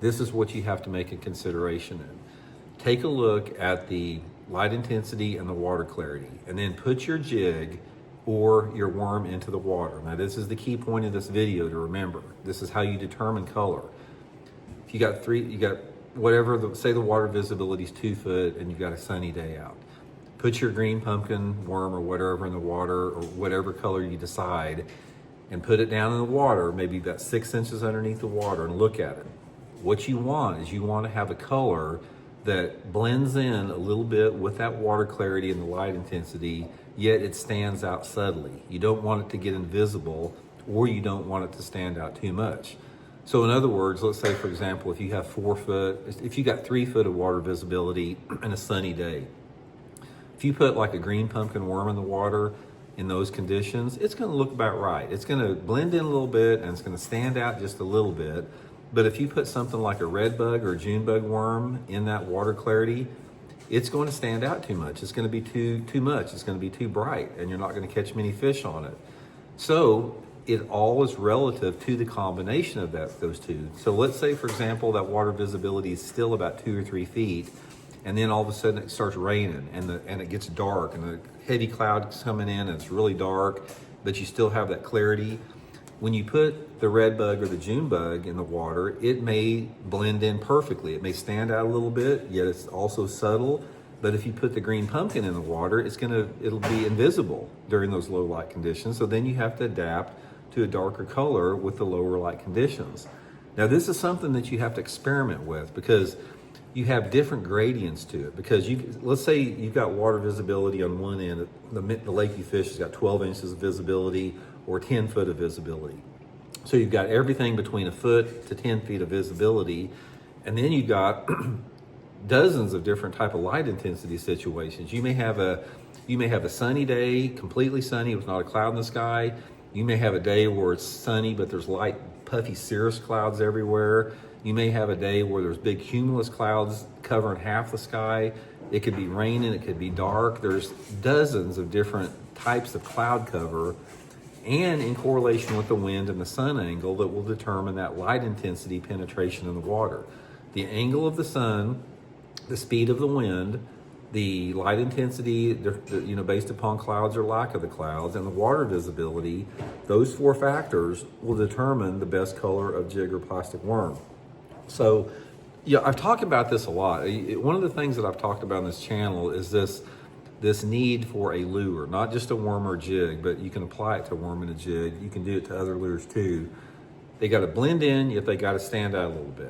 this is what you have to make a consideration in. Take a look at the light intensity and the water clarity, and then put your jig or your worm into the water. Now this is the key point of this video to remember. This is how you determine color. If you got whatever, say the water visibility is 2 foot and you've got a sunny day out. Put your green pumpkin worm or whatever in the water, or whatever color you decide, and put it down in the water, maybe about 6 inches underneath the water, and look at it. What you want is you want to have a color that blends in a little bit with that water clarity and the light intensity, yet it stands out subtly. You don't want it to get invisible, or you don't want it to stand out too much. So in other words, let's say for example, if you have 4 foot, if you got 3 foot of water visibility in a sunny day, if you put like a green pumpkin worm in the water in those conditions, it's gonna look about right. It's gonna blend in a little bit and it's gonna stand out just a little bit. But if you put something like a red bug or a June bug worm in that water clarity, it's going to stand out too much. It's going to be too much. It's going to be too bright, and you're not going to catch many fish on it. So it all is relative to the combination of those two. So let's say, for example, that water visibility is still about 2 or 3 feet, and then all of a sudden it starts raining and it gets dark, and the heavy cloud's coming in and it's really dark, but you still have that clarity. When you put the red bug or the June bug in the water, it may blend in perfectly. It may stand out a little bit, yet it's also subtle. But if you put the green pumpkin in the water, it'll be invisible during those low light conditions. So then you have to adapt to a darker color with the lower light conditions. Now this is something that you have to experiment with, because you have different gradients to it. Because let's say you've got water visibility on one end, the lake you fish has got 12 inches of visibility or 10 foot of visibility. So you've got everything between 1 foot to 10 feet of visibility. And then you've got dozens of different type of light intensity situations. You may have a sunny day, completely sunny with not a cloud in the sky. You may have a day where it's sunny, but there's light, puffy cirrus clouds everywhere. You may have a day where there's big cumulus clouds covering half the sky. It could be raining, it could be dark. There's dozens of different types of cloud cover, and in correlation with the wind and the sun angle, that will determine that light intensity penetration in the water. The angle of the sun, the speed of the wind, the light intensity, based upon clouds or lack of the clouds, and the water visibility, those 4 factors will determine the best color of jig or plastic worm. So, yeah, I've talked about this a lot. One of the things that I've talked about on this channel is this need for a lure, not just a worm or jig, but you can apply it to a worm and a jig. You can do it to other lures too. They got to blend in, yet they got to stand out a little bit.